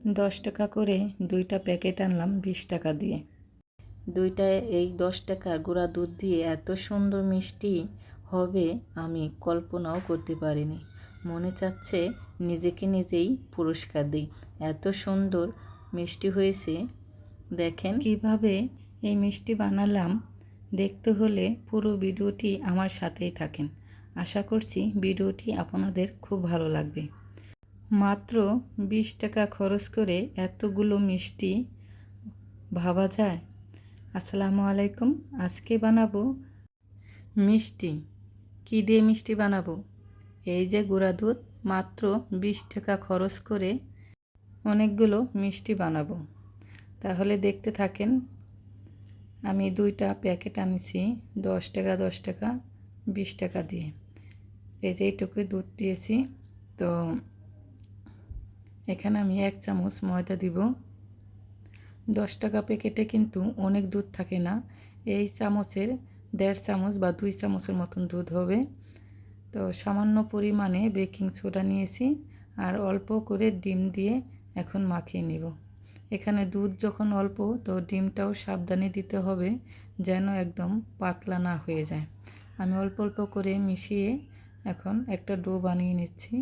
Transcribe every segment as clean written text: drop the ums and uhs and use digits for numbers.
10 টাকা করে 2টা প্যাকেট আনলাম 20 টাকা দিয়ে। দুইটায় এই 10 টাকার গুঁড়া দুধ দিয়ে এত সুন্দর মিষ্টি হবে আমি কল্পনাও করতে পারিনি। মনে চাচ্ছে নিজেকে নিজেই পুরস্কার দিই, এত সুন্দর মিষ্টি হয়েছে। দেখেন কিভাবে এই মিষ্টি বানালাম। দেখতে হলে পুরো ভিডিওটি আমার সাথেই থাকেন। আশা করছি ভিডিওটি আপনাদের খুব ভালো লাগবে। মাত্র 20 টাকা খরচ করে এতগুলো মিষ্টি, ভাবা যায়? আসসালামু আলাইকুম। আজকে বানাবো মিষ্টি। কি দিয়ে মিষ্টি বানাবো? এই যে গুঁড়া দুধ, মাত্র 20 টাকা খরচ করে অনেকগুলো মিষ্টি বানাবো। তাহলে দেখতে থাকেন। আমি 2টা প্যাকেট আনিছি 10 টাকা 10 টাকা 20 টাকা দিয়ে। এই যে এইটুকু দুধ দিয়েছি। তো এখানে আমি 1 চামচ ময়দা দিব। 10 টাকা প্যাকেটে কিন্তু অনেক দুধ থাকে না, এই চামচের 1.5 চামচ বা 2 চামচের মতন দুধ হবে। তো সামান্য পরিমাণে বেকিং সোডা নিয়েছি আর অল্প করে ডিম দিয়ে এখন মাখিয়ে নিব। এখানে দুধ যখন অল্প, তো ডিমটাও সাবধানে দিতে হবে যেন একদম পাতলা না হয়ে যায়। আমি অল্প অল্প করে মিশিয়ে এখন একটা ডো বানিয়ে নিচ্ছি।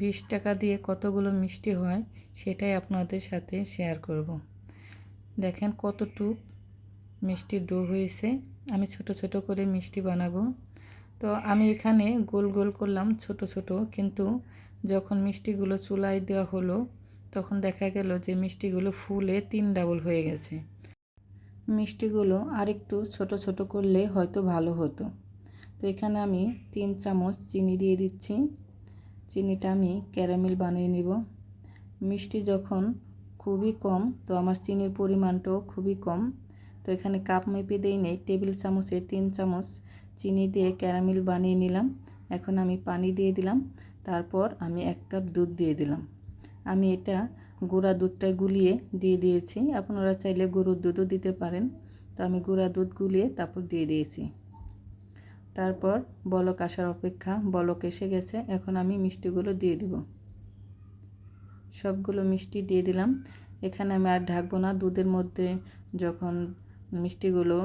20 টাকা দিয়ে কতগুলো মিষ্টি হয় সেটাই আপনাদের সাথে শেয়ার করব। দেখেন কতটুক মিষ্টির ডো হয়েছে। আমি ছোট ছোট করে মিষ্টি বানাবো। তো আমি এখানে গোল গোল করলাম ছোট ছোট, কিন্তু যখন মিষ্টিগুলো চুলায় দেওয়া হলো তখন দেখা গেল যে মিষ্টিগুলো ফুলে 3 ডাবল হয়ে গেছে। মিষ্টিগুলো আরেকটু ছোট ছোট করলে হয়তো ভালো হতো। তো এখানে আমি 3 চামচ চিনি দিয়ে দিচ্ছি। চিনিটা আমি ক্যারামেল বানিয়ে নিব। মিষ্টি যখন খুবই কম, তো আমার চিনির পরিমাণটাও খুবই কম। তো এখানে কাপ মেপে দিই নেই, টেবিল চামচে 3 চামচ চিনি দিয়ে ক্যারামেল বানিয়ে নিলাম। এখন আমি পানি দিয়ে দিলাম, তারপর আমি 1 কাপ দুধ দিয়ে দিলাম। আমি এটা গুঁড়া দুধটা গুলিয়ে দিয়ে দিয়েছি, আপনারা চাইলে গরুর দুধও দিতে পারেন। তো আমি গুঁড়া দুধ গুলিয়ে তারপর দিয়ে দিয়েছি। তারপর বলক আসার অপেক্ষা। বলক এসে গেছে, এখন আমি মিষ্টিগুলো দিয়ে দেব। সবগুলো মিষ্টি দিয়ে দিলাম। এখানে আমি আর ঢাকবো না। দুধের মধ্যে যখন মিষ্টিগুলো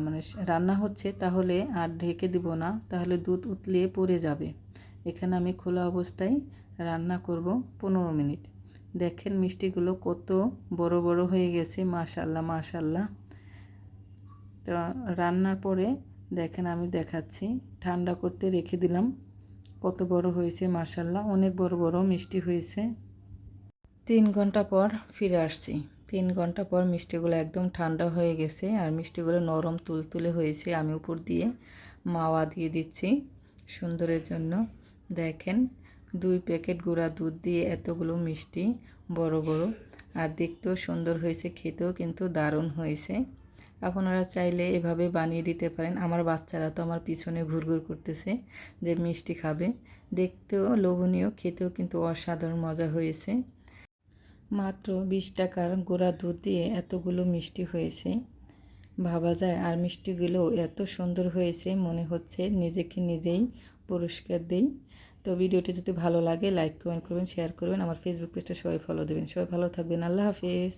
মানে রান্না হচ্ছে, তাহলে আর ঢেকে দিব না, তাহলে দুধ উতলিয়ে পড়ে যাবে। এখানে আমি খোলা অবস্থায় রান্না করব 15 মিনিট। দেখেন মিষ্টিগুলো কত বড় বড় হয়ে গেছে, মাশাআল্লাহ মাশাআল্লাহ। তো রান্নার পরে দেখেন আমি দেখাচ্ছি, ঠান্ডা করতে রেখে দিলাম। কত বড় হয়েছে মাশাআল্লাহ, অনেক বড় বড় মিষ্টি হয়েছে। 3 ঘন্টা পর ফিরে আসছি। 3 ঘন্টা পর মিষ্টিগুলো একদম ঠান্ডা হয়ে গেছে আর মিষ্টিগুলো নরম তুলতুলে হয়েছে। আমি উপর দিয়ে মাওয়া দিয়ে দিচ্ছি সুন্দরের জন্য। দেখেন 2 প্যাকেট গুঁড়া দুধ দিয়ে এতগুলো মিষ্টি, বড় বড়, আর দেখতেও সুন্দর হয়েছে, খেতেও কিন্তু দারুণ হয়েছে। আপনারা চাইলে এভাবে বানিয়ে দিতে পারেন। আমার বাচ্চারা তো আমার পিছনে ঘুরঘুর করতেছে যে মিষ্টি খাবে। দেখতেও লোভনীয়, খেতেও কিন্তু অসাধারণ মজা হয়েছে। মাত্র 20 টাকার গুঁড়া দুধ দিয়ে এতগুলো মিষ্টি হয়েছে, ভাবা যায়? আর মিষ্টিগুলো এত সুন্দর হয়েছে, মনে হচ্ছে নিজেকে নিজেই পুরস্কার দিই। তো ভিডিওটি যদি ভালো লাগে লাইক কমেন্ট করবেন, শেয়ার করবেন। আমার ফেসবুক পেজটা সবাই ফলো দেবেন। সবাই ভালো থাকবেন। আল্লাহ হাফেজ।